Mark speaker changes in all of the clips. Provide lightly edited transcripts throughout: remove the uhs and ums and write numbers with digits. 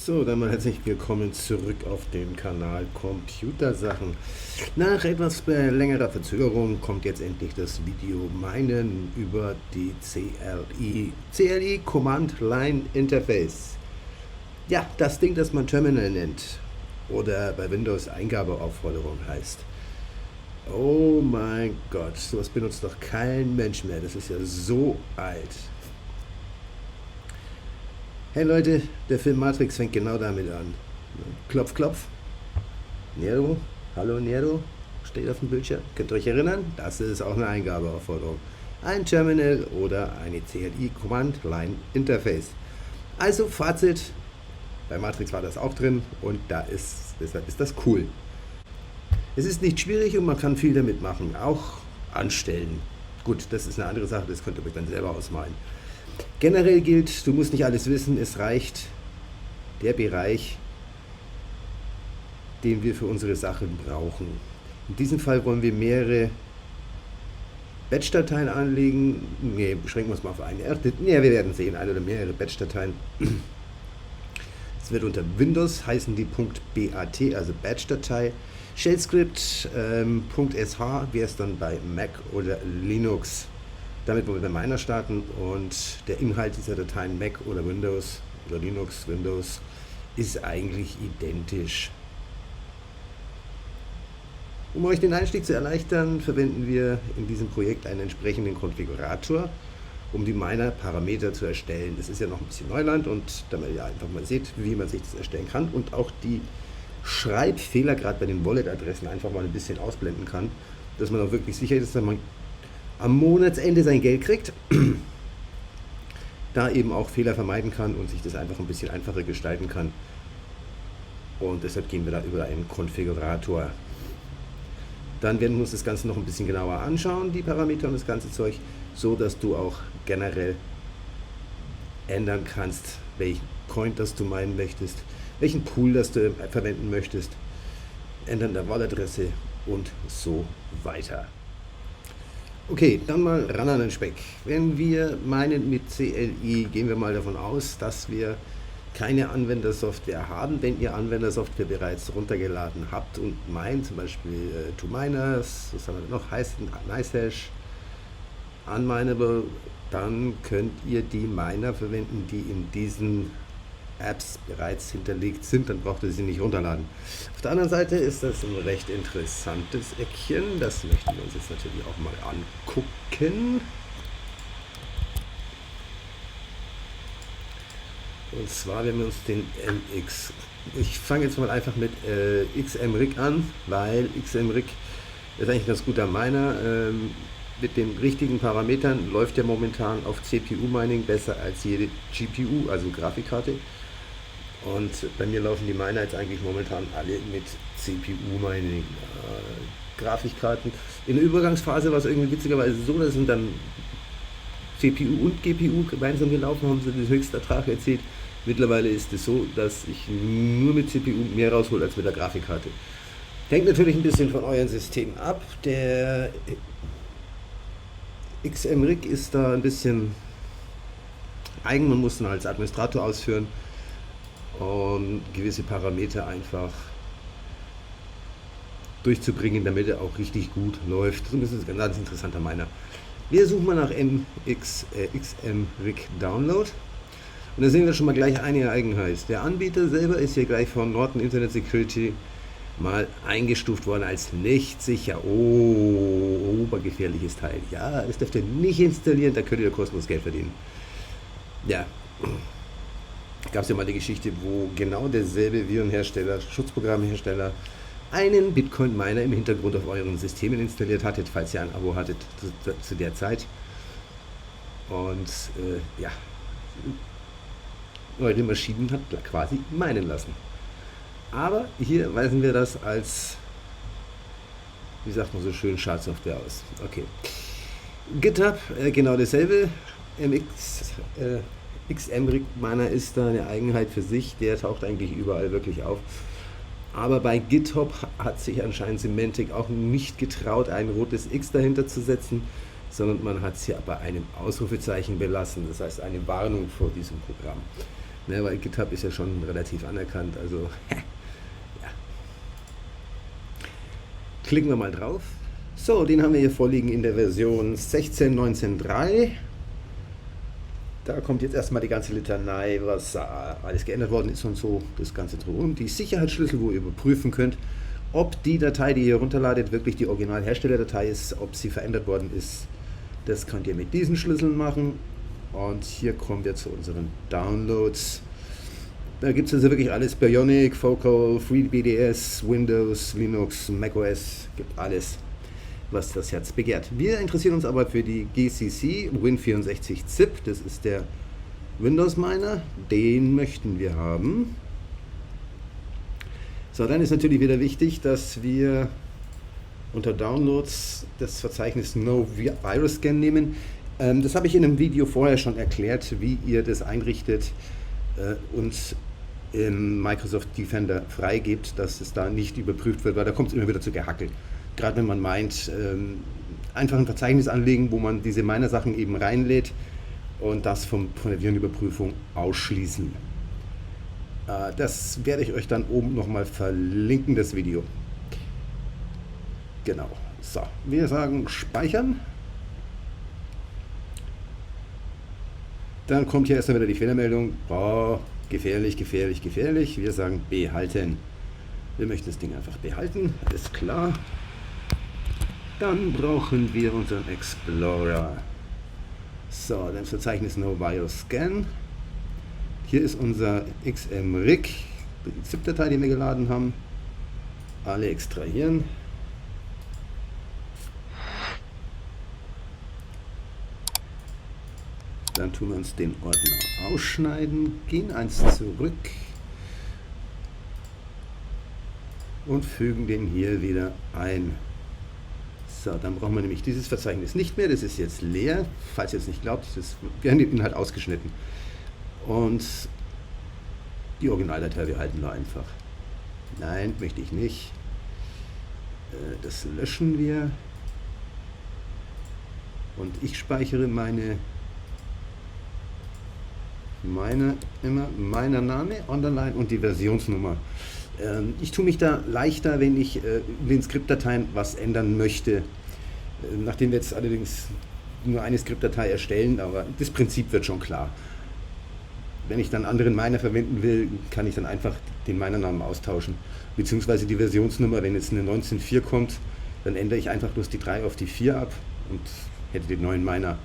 Speaker 1: So, dann mal herzlich willkommen zurück auf dem Kanal Computersachen. Nach etwas längerer Verzögerung kommt jetzt endlich das Video meinen über die CLI Command Line Interface. Ja, das Ding, das man Terminal nennt oder bei Windows Eingabeaufforderung heißt. Oh mein Gott, sowas benutzt doch kein Mensch mehr. Das ist ja so alt. Hey Leute, der Film Matrix fängt genau damit an. Klopf, klopf. Nero, hallo Nero, steht auf dem Bildschirm. Könnt ihr euch erinnern? Das ist auch eine Eingabeaufforderung. Ein Terminal oder eine CLI Command Line Interface. Also Fazit, bei Matrix war das auch drin und deshalb ist das cool. Es ist nicht schwierig und man kann viel damit machen, auch anstellen. Gut, das ist eine andere Sache, das könnt ihr euch dann selber ausmalen. Generell gilt, du musst nicht alles wissen, es reicht der Bereich, den wir für unsere Sache brauchen. In diesem Fall wollen wir mehrere Batch-Dateien anlegen. Ne, beschränken wir uns mal auf eine. Ne, wir werden sehen, eine oder mehrere Batch-Dateien. Es wird unter Windows heißen die .bat, also Batch-Datei. Shell-Script .sh wäre es dann bei Mac oder Linux. Damit wollen wir bei Miner starten und der Inhalt dieser Dateien Mac oder Windows oder Linux, Windows ist eigentlich identisch. Um euch den Einstieg zu erleichtern, verwenden wir in diesem Projekt einen entsprechenden Konfigurator, um die Miner-Parameter zu erstellen. Das ist ja noch ein bisschen Neuland und damit ihr einfach mal seht, wie man sich das erstellen kann und auch die Schreibfehler gerade bei den Wallet-Adressen einfach mal ein bisschen ausblenden kann, dass man auch wirklich sicher ist, dass man am Monatsende sein Geld kriegt, da eben auch Fehler vermeiden kann und sich das einfach ein bisschen einfacher gestalten kann. Und deshalb gehen wir da über einen Konfigurator. Dann werden wir uns das Ganze noch ein bisschen genauer anschauen, die Parameter und das ganze Zeug, so dass du auch generell ändern kannst, welchen Coin das du meinen möchtest, welchen Pool das du verwenden möchtest, ändern der Walletadresse und so weiter. Okay, dann mal ran an den Speck. Wenn wir meinen mit CLI, gehen wir mal davon aus, dass wir keine Anwendersoftware haben. Wenn ihr Anwendersoftware bereits runtergeladen habt und meint, zum Beispiel TwoMiners, was haben wir noch, NiceHash, Unminable, dann könnt ihr die Miner verwenden, die in diesen Apps bereits hinterlegt sind, dann braucht ihr sie nicht runterladen. Auf der anderen Seite ist das ein recht interessantes Eckchen, das möchten wir uns jetzt natürlich auch mal angucken. Und zwar, wenn wir uns den MX, ich fange jetzt mal einfach mit XMRig an, weil XMRig ist eigentlich ein ganz guter Miner. Mit den richtigen Parametern läuft der momentan auf CPU-Mining besser als jede GPU, also Grafikkarte. Und bei mir laufen die Miner jetzt eigentlich momentan alle mit CPU-Mining Grafikkarten. In der Übergangsphase war es irgendwie witzigerweise so, dass sind dann CPU und GPU gemeinsam gelaufen, haben sie den höchsten Ertrag erzielt. Mittlerweile ist es so, dass ich nur mit CPU mehr raushole als mit der Grafikkarte. Hängt natürlich ein bisschen von euren Systemen ab. Der XMRig ist da ein bisschen eigen, man muss ihn als Administrator ausführen und gewisse Parameter einfach durchzubringen, damit er auch richtig gut läuft. Das ist ein ganz interessanter Miner. Wir suchen mal nach XMRig Download und da sehen wir schon mal gleich eine Eigenheit. Der Anbieter selber ist hier gleich von Norton Internet Security mal eingestuft worden als nicht sicher. Oh, obergefährliches Teil. Ja, das dürft ihr nicht installieren, da könnt ihr kostenlos Geld verdienen. Ja, gab es ja mal die Geschichte, wo genau derselbe Virenhersteller, Schutzprogrammhersteller, einen Bitcoin-Miner im Hintergrund auf euren Systemen installiert hattet, falls ihr ein Abo hattet zu der Zeit. Und ja, eure Maschinen hat quasi meinen lassen. Aber hier weisen wir das als, wie sagt man so schön, Schadsoftware aus. Okay. GitHub, genau dasselbe. XMRig Miner ist da eine Eigenheit für sich, der taucht eigentlich überall wirklich auf. Aber bei GitHub hat sich anscheinend Symantec auch nicht getraut, ein rotes X dahinter zu setzen, sondern man hat es hier bei einem Ausrufezeichen belassen, das heißt eine Warnung vor diesem Programm. Ne, weil GitHub ist ja schon relativ anerkannt, also ja. Klicken wir mal drauf. So, den haben wir hier vorliegen in der Version 16.19.3. Da kommt jetzt erstmal die ganze Litanei, was alles geändert worden ist und so, das Ganze drumherum. Die Sicherheitsschlüssel, wo ihr überprüfen könnt, ob die Datei, die ihr runterladet, wirklich die Originalherstellerdatei ist, ob sie verändert worden ist. Das könnt ihr mit diesen Schlüsseln machen. Und hier kommen wir zu unseren Downloads. Da gibt es also wirklich alles: Bionic, Focal, FreeBSD, Windows, Linux, macOS, gibt alles, was das Herz begehrt. Wir interessieren uns aber für die GCC Win64 ZIP, das ist der Windows Miner, den möchten wir haben. So, dann ist natürlich wieder wichtig, dass wir unter Downloads das Verzeichnis No Virus Scan nehmen. Das habe ich in einem Video vorher schon erklärt, wie ihr das einrichtet und im Microsoft Defender freigebt, dass es da nicht überprüft wird, weil da kommt es immer wieder zu Gehackel. Gerade wenn man meint, einfach ein Verzeichnis anlegen, wo man diese Miner-Sachen eben reinlädt und das von der Virenüberprüfung ausschließen. Das werde ich euch dann oben nochmal verlinken, das Video. Genau. So, wir sagen speichern. Dann kommt hier erstmal wieder die Fehlermeldung. Oh, gefährlich, gefährlich, gefährlich. Wir sagen behalten. Wir möchten das Ding einfach behalten, ist klar. Dann brauchen wir unseren Explorer. So, das Verzeichnis No Virus Scan. Hier ist unser XMRig, die ZIP-Datei, die wir geladen haben. Alle extrahieren. Dann tun wir uns den Ordner ausschneiden, gehen eins zurück und fügen den hier wieder ein. So, dann brauchen wir nämlich dieses Verzeichnis nicht mehr, das ist jetzt leer. Falls ihr es nicht glaubt, wir haben den Inhalt ausgeschnitten. Und die Originaldatei, wir halten wir einfach. Nein, möchte ich nicht. Das löschen wir. Und ich speichere meiner Name, Underline und die Versionsnummer. Ich tue mich da leichter, wenn ich in den Skriptdateien was ändern möchte. Nachdem wir jetzt allerdings nur eine Skriptdatei erstellen, aber das Prinzip wird schon klar. Wenn ich dann anderen Miner verwenden will, kann ich dann einfach den Minernamen austauschen. Beziehungsweise die Versionsnummer, wenn jetzt eine 19.4 kommt, dann ändere ich einfach bloß die 3 auf die 4 ab und hätte den neuen Miner.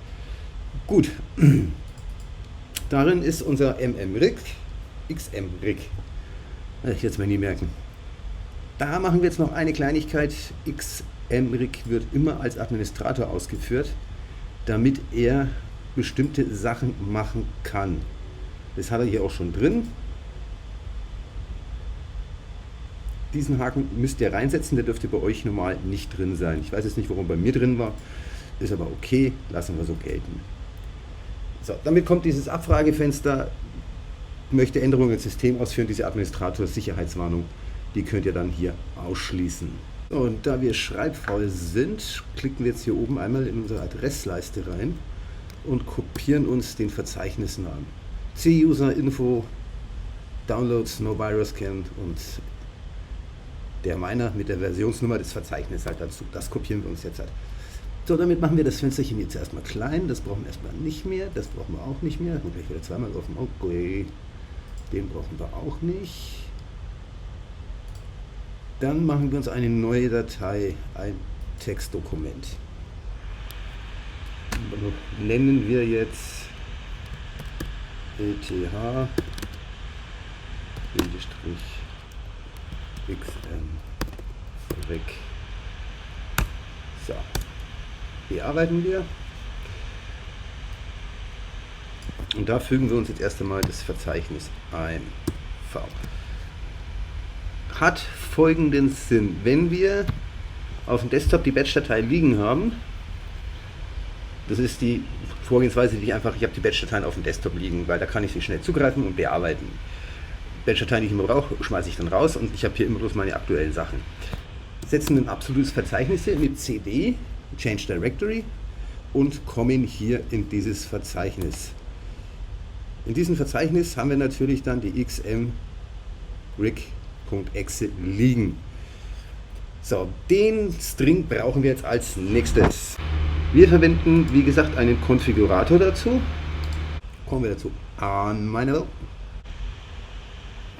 Speaker 1: Gut. Darin ist unser XMRig. Ich werde es mir nie merken. Da machen wir jetzt noch eine Kleinigkeit. XMRig wird immer als Administrator ausgeführt, damit er bestimmte Sachen machen kann. Das hat er hier auch schon drin. Diesen Haken müsst ihr reinsetzen, der dürfte bei euch normal nicht drin sein. Ich weiß jetzt nicht, warum bei mir drin war, ist aber okay, lassen wir so gelten. So, damit kommt dieses Abfragefenster, möchte Änderungen ins System ausführen, diese Administrator-Sicherheitswarnung, die könnt ihr dann hier ausschließen. Und da wir schreibfaul sind, klicken wir jetzt hier oben einmal in unsere Adressleiste rein und kopieren uns den Verzeichnisnamen. C-User Info, Downloads, No Virus Scan und der Miner mit der Versionsnummer des Verzeichnisses halt dazu. Das kopieren wir uns jetzt halt. So, damit machen wir das Fensterchen jetzt erstmal klein. Das brauchen wir erstmal nicht mehr. Das brauchen wir auch nicht mehr. Und gleich wieder zweimal offen. Okay. Den brauchen wir auch nicht. Dann machen wir uns eine neue Datei, ein Textdokument. Nennen wir jetzt ETH-XM weg. So, bearbeiten wir. Und da fügen wir uns jetzt erst einmal das Verzeichnis ein. V. Hat folgenden Sinn. Wenn wir auf dem Desktop die Batch-Datei liegen haben, das ist die Vorgehensweise, die ich habe die Batch-Dateien auf dem Desktop liegen, weil da kann ich sie schnell zugreifen und bearbeiten. Batch-Dateien, die ich immer brauche, schmeiße ich dann raus und ich habe hier immer bloß meine aktuellen Sachen. Setzen ein absolutes Verzeichnis hier mit CD, Change Directory, und kommen hier in dieses Verzeichnis. In diesem Verzeichnis haben wir natürlich dann die xmrig.exe liegen. So, den String brauchen wir jetzt als nächstes. Wir verwenden, wie gesagt, einen Konfigurator dazu. Kommen wir dazu an meine.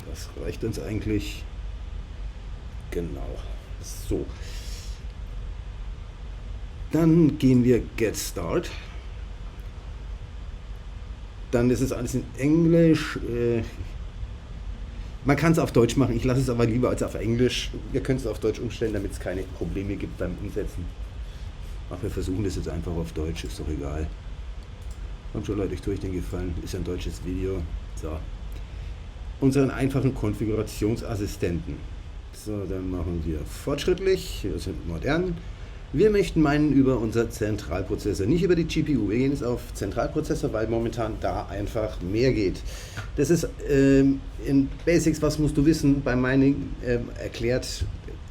Speaker 1: Das reicht uns eigentlich. Genau. So. Dann gehen wir Get Start. Dann ist es alles in Englisch. Man kann es auf Deutsch machen, ich lasse es aber lieber als auf Englisch. Wir können es auf Deutsch umstellen, damit es keine Probleme gibt beim Umsetzen. Ach, wir versuchen das jetzt einfach auf Deutsch, ist doch egal. Kommt schon Leute, ich tue euch den Gefallen, ist ein deutsches Video. So. Unseren einfachen Konfigurationsassistenten. So, dann machen wir fortschrittlich, wir sind modern. Wir möchten meinen über unser Zentralprozessor, nicht über die GPU. Wir gehen jetzt auf Zentralprozessor, weil momentan da einfach mehr geht. Das ist in Basics, was musst du wissen, bei Mining erklärt.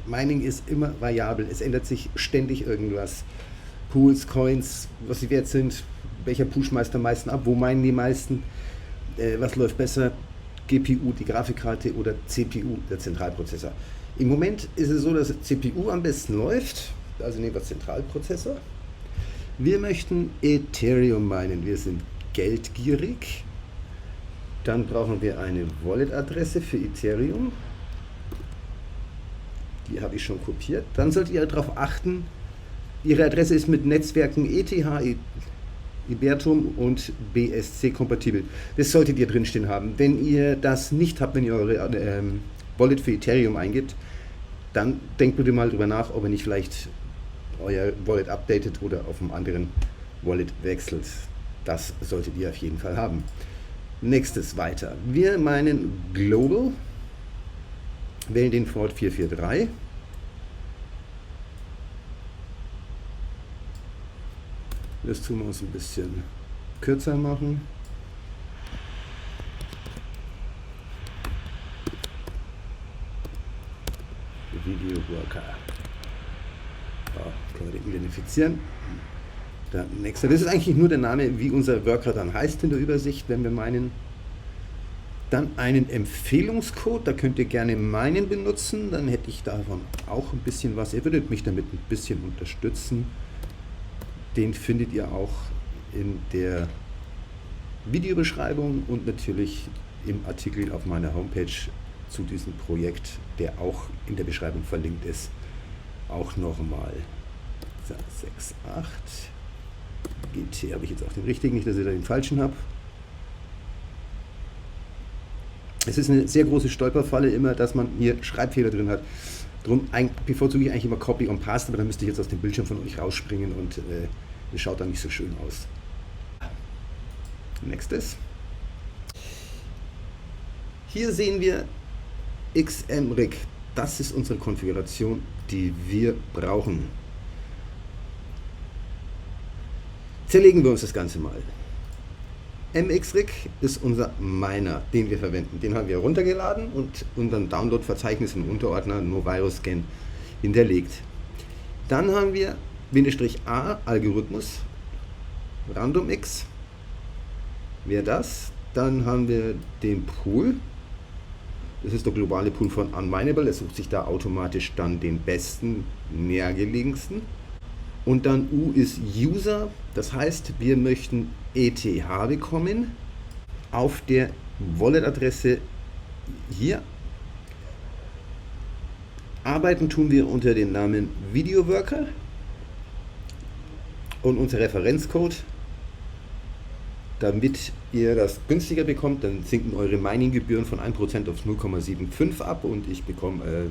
Speaker 1: Mining ist immer variabel, es ändert sich ständig irgendwas. Pools, Coins, was sie wert sind, welcher Pool schmeißt am meisten ab, wo meinen die meisten, was läuft besser, GPU, die Grafikkarte oder CPU, der Zentralprozessor. Im Moment ist es so, dass CPU am besten läuft. Also nehmen wir Zentralprozessor. Wir möchten Ethereum meinen. Wir sind geldgierig. Dann brauchen wir eine Wallet-Adresse für Ethereum. Die habe ich schon kopiert. Dann solltet ihr darauf achten, Ihre Adresse ist mit Netzwerken ETH, Ibertum und BSC kompatibel. Das solltet ihr drinstehen haben. Wenn ihr das nicht habt, wenn ihr eure Wallet für Ethereum eingibt, dann denkt bitte mal drüber nach, ob ihr nicht vielleicht euer Wallet updatet oder auf einem anderen Wallet wechselt. Das solltet ihr auf jeden Fall haben. Nächstes weiter. Wir meinen Global, wählen den Port 443. Das tun wir uns ein bisschen kürzer machen. Video Worker. So, können wir den identifizieren. Der nächste. Das ist eigentlich nur der Name, wie unser Worker dann heißt in der Übersicht, wenn wir meinen. Dann einen Empfehlungscode, da könnt ihr gerne meinen benutzen, dann hätte ich davon auch ein bisschen was. Ihr würdet mich damit ein bisschen unterstützen. Den findet ihr auch in der Videobeschreibung und natürlich im Artikel auf meiner Homepage zu diesem Projekt, der auch in der Beschreibung verlinkt ist. Auch nochmal 68 GT, habe ich jetzt auch den richtigen, nicht dass ich da den falschen habe. Es ist eine sehr große Stolperfalle immer, dass man hier Schreibfehler drin hat. Darum bevorzuge ich eigentlich immer Copy und Paste, aber dann müsste ich jetzt aus dem Bildschirm von euch rausspringen und es schaut dann nicht so schön aus. Nächstes. Hier sehen wir xmrig. Das ist unsere Konfiguration, die wir brauchen. Zerlegen wir uns das Ganze mal. mxrig ist unser Miner, den wir verwenden. Den haben wir runtergeladen und unseren Download-Verzeichnis im Unterordner NoVirusScan hinterlegt. Dann haben wir -a Algorithmus, RandomX, wäre das. Dann haben wir den Pool. Das ist der globale Pool von Unmineable. Er sucht sich da automatisch dann den besten, nähergelegensten. Und dann U ist User. Das heißt, wir möchten ETH bekommen auf der Wallet-Adresse hier. Arbeiten tun wir unter dem Namen Video Worker. Und unser Referenzcode, damit ihr das günstiger bekommt, dann sinken eure Mining-Gebühren von 1% auf 0,75 ab und ich bekomme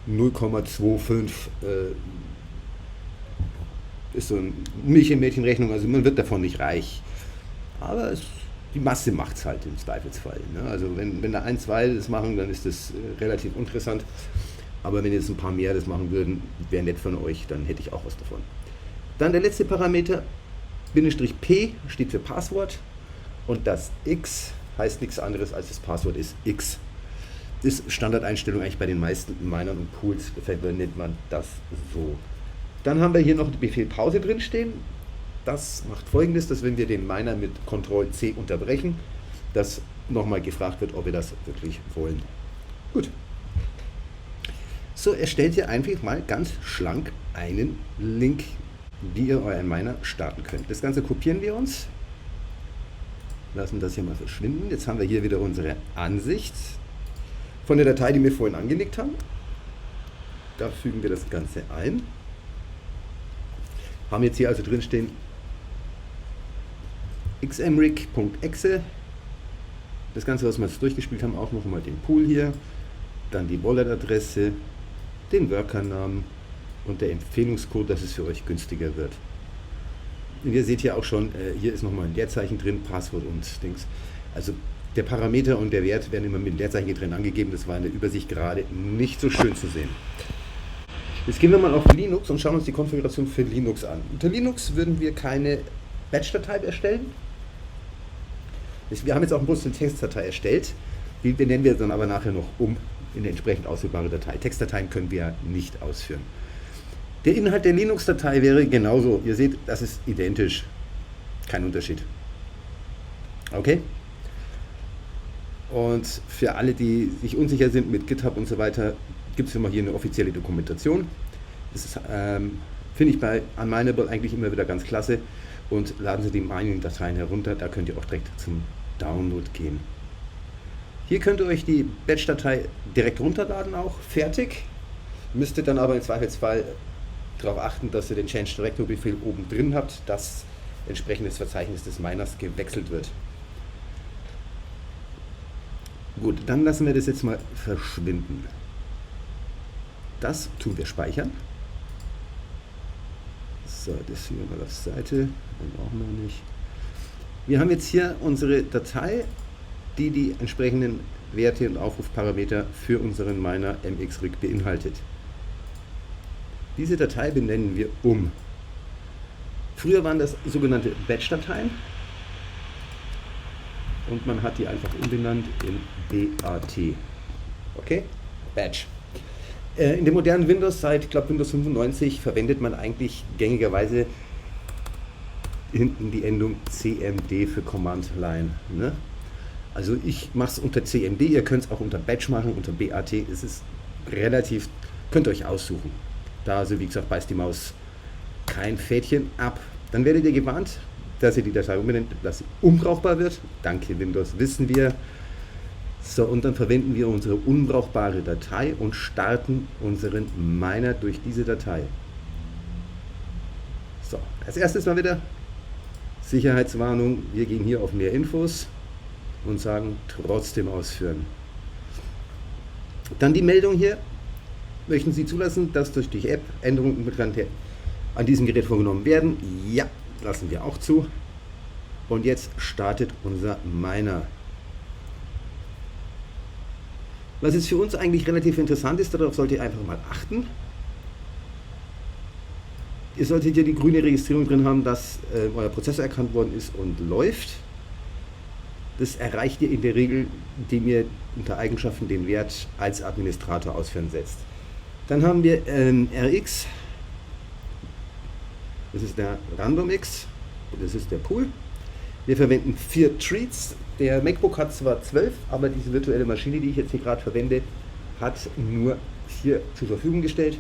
Speaker 1: 0,25. Ist so eine Milch-im-Mädchen-Rechnung, also man wird davon nicht reich. Aber die Masse macht es halt im Zweifelsfall. Ne? Also wenn da 1, 2 das machen, dann ist das relativ interessant. Aber wenn jetzt ein paar mehr das machen würden, wäre nett von euch, dann hätte ich auch was davon. Dann der letzte Parameter, -p steht für Passwort und das x heißt nichts anderes als das Passwort ist x. Das ist Standardeinstellung eigentlich bei den meisten Minern und Pools, verwendet man das so. Dann haben wir hier noch den Befehl Pause drin stehen. Das macht Folgendes, dass wenn wir den Miner mit Ctrl-C unterbrechen, dass nochmal gefragt wird, ob wir das wirklich wollen. Gut. So erstellt ihr einfach mal ganz schlank einen Link, wie ihr euren Miner starten könnt. Das Ganze kopieren wir uns, lassen das hier mal verschwinden. Jetzt haben wir hier wieder unsere Ansicht von der Datei, die wir vorhin angelegt haben. Da fügen wir das Ganze ein. Haben jetzt hier also drin stehen xmrig.exe. Das Ganze, was wir jetzt durchgespielt haben, auch nochmal den Pool hier, dann die Wallet-Adresse, den Workernamen und der Empfehlungscode, dass es für euch günstiger wird. Und ihr seht hier auch schon, hier ist nochmal ein Leerzeichen drin, Passwort und Dings. Also der Parameter und der Wert werden immer mit dem Leerzeichen drin angegeben. Das war in der Übersicht gerade nicht so schön zu sehen. Jetzt gehen wir mal auf Linux und schauen uns die Konfiguration für Linux an. Unter Linux würden wir keine Batch-Datei erstellen. Wir haben jetzt auch bloß eine Textdatei erstellt. Die benennen wir dann aber nachher noch um in eine entsprechend ausführbare Datei. Textdateien können wir nicht ausführen. Der Inhalt der Linux-Datei wäre genauso. Ihr seht, das ist identisch. Kein Unterschied. Okay? Und für alle, die sich unsicher sind mit GitHub und so weiter, gibt es immer hier eine offizielle Dokumentation. Das finde ich bei Unmineable eigentlich immer wieder ganz klasse. Und laden Sie die Mining-Dateien herunter, da könnt ihr auch direkt zum Download gehen. Hier könnt ihr euch die Batch-Datei direkt runterladen, auch fertig. Müsstet dann aber im Zweifelsfall darauf achten, dass ihr den Change Directory-Befehl oben drin habt, dass entsprechendes Verzeichnis des Miners gewechselt wird. Gut, dann lassen wir das jetzt mal verschwinden. Das tun wir speichern. So, das hier mal auf Seite, den brauchen wir nicht. Wir haben jetzt hier unsere Datei, die die entsprechenden Werte und Aufrufparameter für unseren Miner mxrig beinhaltet. Diese Datei benennen wir um. Früher waren das sogenannte Batch-Dateien und man hat die einfach umbenannt in BAT. Okay? Batch. In dem modernen Windows, seit ich glaube Windows 95, verwendet man eigentlich gängigerweise hinten die Endung CMD für Command Line. Ne? Also ich mache es unter CMD, ihr könnt es auch unter Batch machen, unter BAT. Es ist relativ, könnt ihr euch aussuchen. Da, also wie gesagt, beißt die Maus kein Fädchen ab. Dann werdet ihr gewarnt, dass ihr die Datei umbenennt, dass sie unbrauchbar wird. Danke Windows, wissen wir. So, und dann verwenden wir unsere unbrauchbare Datei und starten unseren Miner durch diese Datei. So, als erstes mal wieder Sicherheitswarnung. Wir gehen hier auf mehr Infos und sagen trotzdem ausführen. Dann die Meldung hier. Möchten Sie zulassen, dass durch die App Änderungen an diesem Gerät vorgenommen werden? Ja, lassen wir auch zu. Und jetzt startet unser Miner. Was jetzt für uns eigentlich relativ interessant ist, darauf solltet ihr einfach mal achten. Ihr solltet hier die grüne Registrierung drin haben, dass euer Prozessor erkannt worden ist und läuft. Das erreicht ihr in der Regel, indem ihr unter Eigenschaften den Wert als Administrator ausführen setzt. Dann haben wir RX, das ist der RandomX, das ist der Pool. Wir verwenden 4 Treats. Der MacBook hat zwar 12, aber diese virtuelle Maschine, die ich jetzt hier gerade verwende, hat nur 4 zur Verfügung gestellt.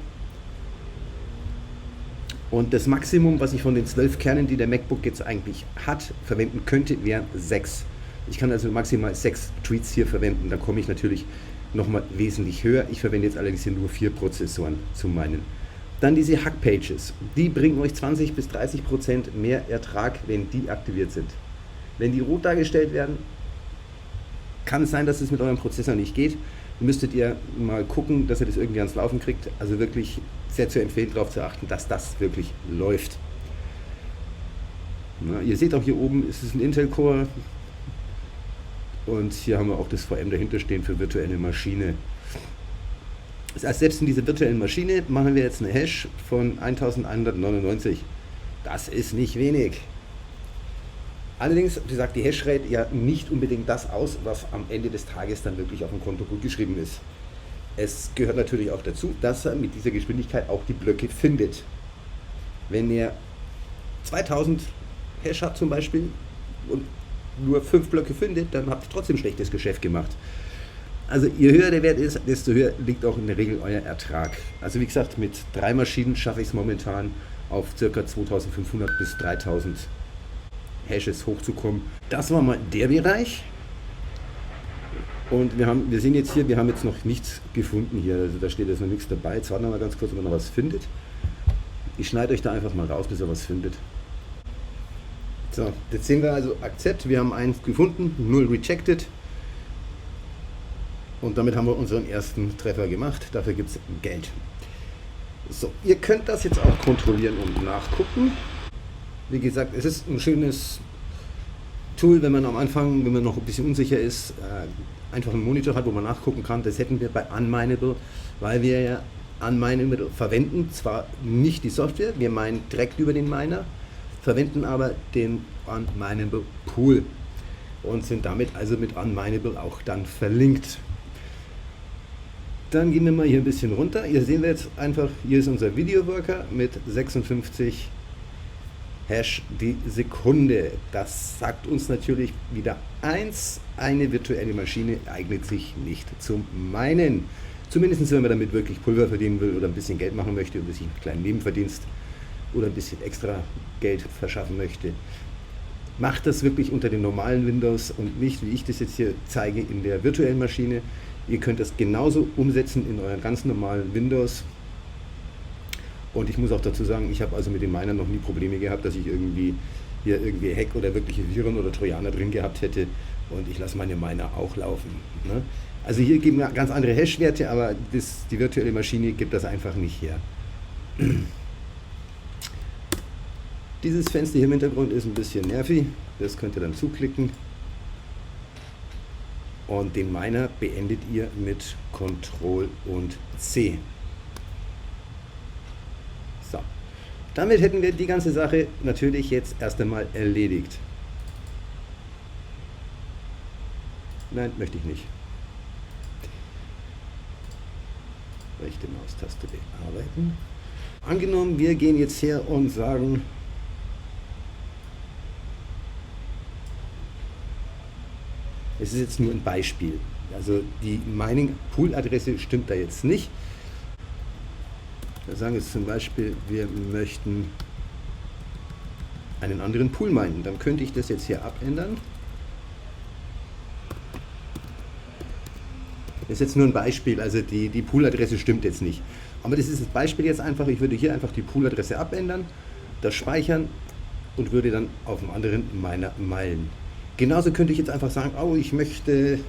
Speaker 1: Und das Maximum, was ich von den 12 Kernen, die der MacBook jetzt eigentlich hat, verwenden könnte, wären 6. Ich kann also maximal 6 Treats hier verwenden, da komme ich natürlich nochmal wesentlich höher. Ich verwende jetzt allerdings hier nur 4 Prozessoren zu meinen. Dann diese Hack-Pages, die bringen euch 20 bis 30% mehr Ertrag, wenn die aktiviert sind. Wenn die rot dargestellt werden, kann es sein, dass es mit eurem Prozessor nicht geht. Müsstet ihr mal gucken, dass ihr das irgendwie ans Laufen kriegt. Also wirklich sehr zu empfehlen, darauf zu achten, dass das wirklich läuft. Na, ihr seht auch hier oben, ist es ein Intel Core. Und hier haben wir auch das VM dahinter stehen für virtuelle Maschine. Das heißt, selbst in dieser virtuellen Maschine machen wir jetzt eine Hash von 1199. Das ist nicht wenig. Allerdings sagt die Hashrate ja nicht unbedingt das aus, was am Ende des Tages dann wirklich auf dem Konto gut geschrieben ist. Es gehört natürlich auch dazu, dass er mit dieser Geschwindigkeit auch die Blöcke findet. Wenn er 2000 Hash hat zum Beispiel und nur 5 Blöcke findet, dann habt ihr trotzdem schlechtes Geschäft gemacht. Also je höher der Wert ist, desto höher liegt auch in der Regel euer Ertrag. Also wie gesagt, mit 3 Maschinen schaffe ich es momentan auf ca. 2500 bis 3000 Hashes hochzukommen. Das war mal der Bereich. Und wir sehen jetzt hier, wir haben jetzt noch nichts gefunden hier. Also da steht jetzt noch nichts dabei. Jetzt warten wir mal ganz kurz, ob ihr noch was findet. Ich schneide euch da einfach mal raus, bis ihr was findet. So, jetzt sehen wir also Akzept. Wir haben 1 gefunden, 0 rejected. Und damit haben wir unseren ersten Treffer gemacht. Dafür gibt es Geld. So, ihr könnt das jetzt auch kontrollieren und nachgucken. Wie gesagt, es ist ein schönes Tool, wenn man am Anfang, wenn man noch ein bisschen unsicher ist, einfach einen Monitor hat, wo man nachgucken kann. Das hätten wir bei Unmineable, weil wir ja Unmineable verwenden. Zwar nicht die Software, wir meinen direkt über den Miner, verwenden aber den Unmineable Pool und sind damit also mit Unmineable auch dann verlinkt. Dann gehen wir mal hier ein bisschen runter. Hier sehen wir jetzt einfach, hier ist unser Video Worker mit 56 Hash die Sekunde. Das sagt uns natürlich wieder eins: eine virtuelle Maschine eignet sich nicht zum Minen. Zumindest wenn man damit wirklich Pulver verdienen will oder ein bisschen Geld machen möchte und sich einen kleinen Nebenverdienst oder ein bisschen extra Geld verschaffen möchte. Macht das wirklich unter den normalen Windows und nicht, wie ich das jetzt hier zeige, in der virtuellen Maschine. Ihr könnt das genauso umsetzen in euren ganz normalen Windows. Und ich muss auch dazu sagen, ich habe also mit den Minern noch nie Probleme gehabt, dass ich irgendwie hier Hack oder wirkliche Viren oder Trojaner drin gehabt hätte. Und ich lasse meine Miner auch laufen. Ne? Also hier geben wir ganz andere Hash-Werte, aber die virtuelle Maschine gibt das einfach nicht her. Dieses Fenster hier im Hintergrund ist ein bisschen nervig. Das könnt ihr dann zuklicken. Und den Miner beendet ihr mit Ctrl und C. So. Damit hätten wir die ganze Sache natürlich jetzt erst einmal erledigt. Nein, möchte ich nicht. Rechte Maustaste bearbeiten. Angenommen, wir gehen jetzt her und sagen, es ist jetzt nur ein Beispiel. Also die Mining-Pool-Adresse stimmt da jetzt nicht. Wir sagen jetzt zum Beispiel, wir möchten einen anderen Pool minen. Dann könnte ich das jetzt hier abändern. Das ist jetzt nur ein Beispiel, also die Pool-Adresse stimmt jetzt nicht. Aber das ist das Beispiel jetzt einfach, ich würde hier einfach die Pool-Adresse abändern, das speichern und würde dann auf einem anderen Miner mailen. Genauso könnte ich jetzt einfach sagen, oh, ich möchte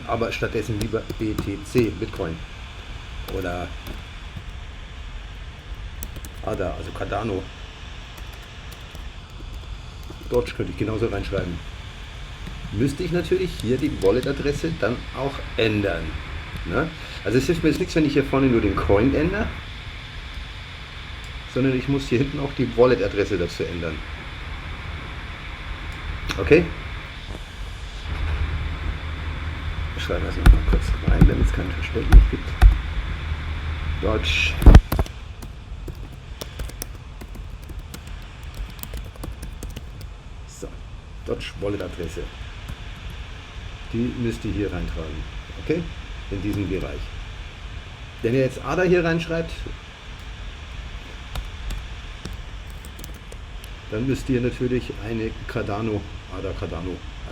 Speaker 1: aber stattdessen lieber BTC, Bitcoin oder ADA, also Cardano. Dort könnte ich genauso reinschreiben. Müsste ich natürlich hier die Wallet-Adresse dann auch ändern. Ne? Also es hilft mir jetzt nichts, wenn ich hier vorne nur den Coin ändere, sondern ich muss hier hinten auch die Wallet-Adresse dazu ändern. Okay? Wir schreiben das noch mal kurz rein, damit es kein Verständnis gibt. Dodge. So, Dodge Wallet-Adresse. Die müsst ihr hier reintragen. Okay? In diesem Bereich. Wenn ihr jetzt ADA hier reinschreibt, dann müsst ihr natürlich eine Cardano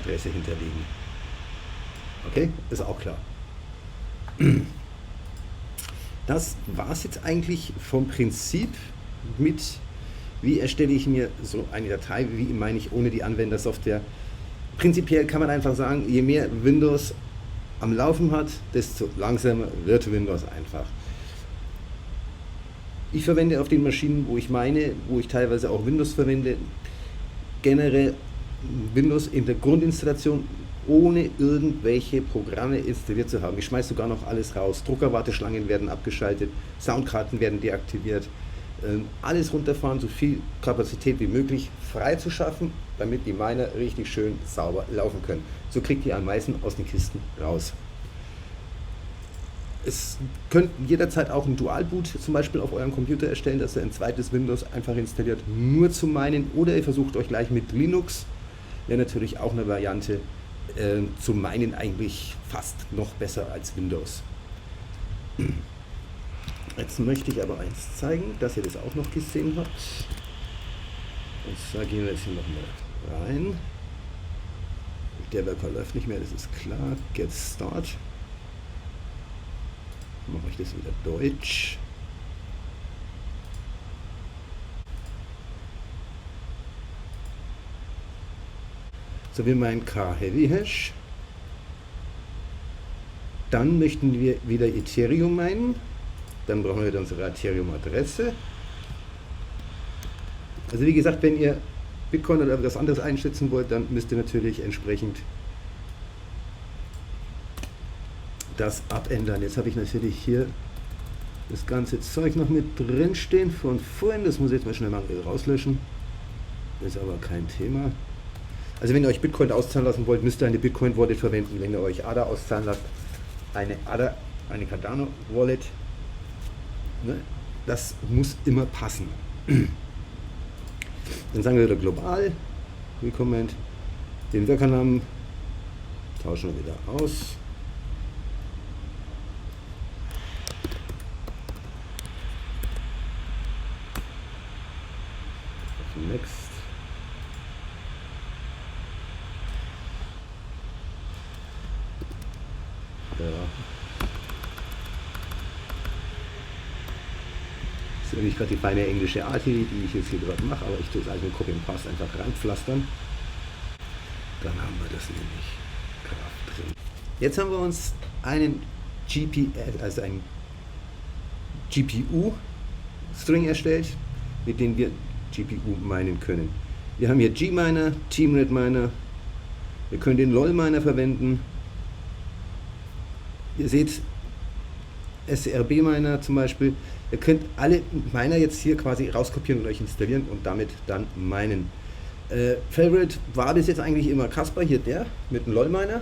Speaker 1: Adresse hinterlegen. Okay, ist auch klar. Das war es jetzt eigentlich vom Prinzip mit, wie erstelle ich mir so eine Datei, wie meine ich ohne die Anwendersoftware. Prinzipiell kann man einfach sagen, je mehr Windows am Laufen hat, desto langsamer wird Windows einfach. Ich verwende auf den Maschinen, wo ich teilweise auch Windows verwende, generell Windows in der Grundinstallation, ohne irgendwelche Programme installiert zu haben. Ich schmeiße sogar noch alles raus. Druckerwarteschlangen werden abgeschaltet, Soundkarten werden deaktiviert. Alles runterfahren, so viel Kapazität wie möglich frei zu schaffen, damit die Miner richtig schön sauber laufen können. So kriegt ihr am meisten aus den Kisten raus. Es könnt jederzeit auch ein Dual-Boot zum Beispiel auf eurem Computer erstellen, dass ihr ein zweites Windows einfach installiert, nur zum Meinen. Oder ihr versucht euch gleich mit Linux, wäre natürlich auch eine Variante, zum Meinen eigentlich fast noch besser als Windows. Jetzt möchte ich aber eins zeigen, dass ihr das auch noch gesehen habt. Und zwar gehen wir jetzt hier nochmal rein. Der Werker läuft nicht mehr, das ist klar. Get Start. Mache ich das wieder deutsch. So, wir meinen K-Heavy-Hash. Dann möchten wir wieder Ethereum meinen. Dann brauchen wir wieder unsere Ethereum-Adresse. Also wie gesagt, wenn ihr Bitcoin oder etwas anderes einschätzen wollt, dann müsst ihr natürlich entsprechend das abändern. Jetzt habe ich natürlich hier das ganze Zeug noch mit drin stehen von vorhin. Das muss ich jetzt mal schnell mal rauslöschen. Ist aber kein Thema. Also wenn ihr euch Bitcoin auszahlen lassen wollt, müsst ihr eine Bitcoin-Wallet verwenden. Wenn ihr euch ADA auszahlen lasst, eine Cardano Wallet. Ne? Das muss immer passen. Dann sagen wir wieder global. Recommend. Den Werkernamen tauschen wir wieder aus. Next. Ja. Das ist nämlich gerade die feine englische ATI, die ich jetzt hier gerade mache, aber ich tue es also mit Copy and Paste einfach reinpflastern. Dann haben wir das nämlich Kraft drin. Jetzt haben wir uns einen GPU-String erstellt, mit dem wir GPU meinen können. Wir haben hier Gminer, Teamred Miner, wir können den LOL Miner verwenden. Ihr seht SRB Miner zum Beispiel. Ihr könnt alle Miner jetzt hier quasi rauskopieren und euch installieren und damit dann meinen. Favorite war bis jetzt eigentlich immer Kasper, hier der mit dem LOL Miner.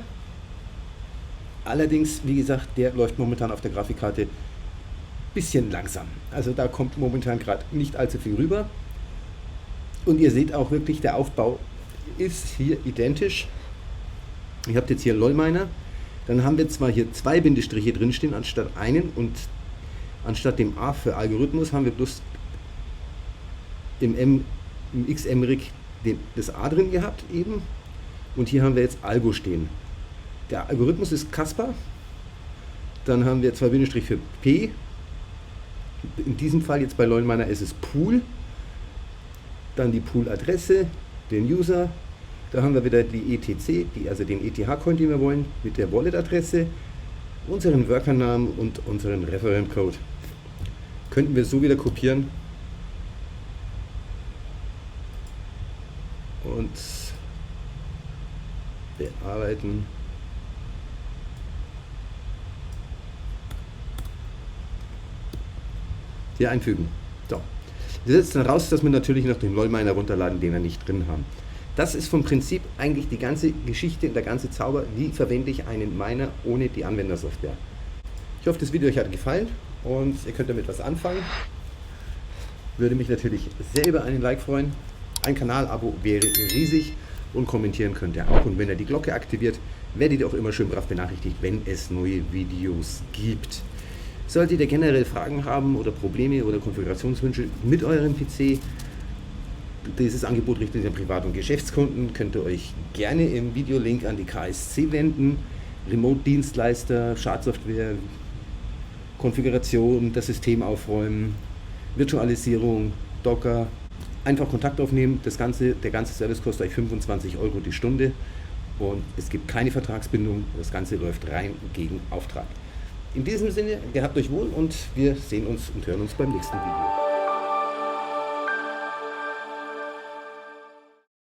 Speaker 1: Allerdings, wie gesagt, der läuft momentan auf der Grafikkarte bisschen langsam. Also da kommt momentan gerade nicht allzu viel rüber. Und ihr seht auch wirklich, der Aufbau ist hier identisch. Ihr habt jetzt hier LOL Miner. Dann haben wir zwar hier zwei Bindestriche drin stehen anstatt einen und anstatt dem A für Algorithmus haben wir bloß im XMRIC das A drin gehabt eben. Und hier haben wir jetzt Algo stehen. Der Algorithmus ist Kasper. Dann haben wir zwei Bindestriche für P. In diesem Fall jetzt bei LOL Miner ist es Pool. Dann die Pool-Adresse, den User. Da haben wir wieder die ETC, also den ETH-Coin, den wir wollen, mit der Wallet-Adresse, unseren Workernamen und unseren Referent-Code. Könnten wir so wieder kopieren und bearbeiten. Hier einfügen. So. Wir setzen raus, dass wir natürlich noch den LOL Miner runterladen, den wir nicht drin haben. Das ist vom Prinzip eigentlich die ganze Geschichte, der ganze Zauber, wie verwende ich einen Miner ohne die Anwendersoftware. Ich hoffe, das Video euch hat gefallen und ihr könnt damit was anfangen. Würde mich natürlich sehr über einen Like freuen. Ein Kanalabo wäre riesig und kommentieren könnt ihr auch. Und wenn ihr die Glocke aktiviert, werdet ihr auch immer schön brav benachrichtigt, wenn es neue Videos gibt. Solltet ihr generell Fragen haben oder Probleme oder Konfigurationswünsche mit eurem PC, dieses Angebot richtet sich an Privat- und Geschäftskunden, könnt ihr euch gerne im Videolink an die KSC wenden. Remote-Dienstleister, Schadsoftware, Konfiguration, das System aufräumen, Virtualisierung, Docker. Einfach Kontakt aufnehmen. Der ganze Service kostet euch 25 € die Stunde und es gibt keine Vertragsbindung. Das Ganze läuft rein gegen Auftrag. In diesem Sinne, gehabt euch wohl und wir sehen uns und hören uns beim nächsten Video.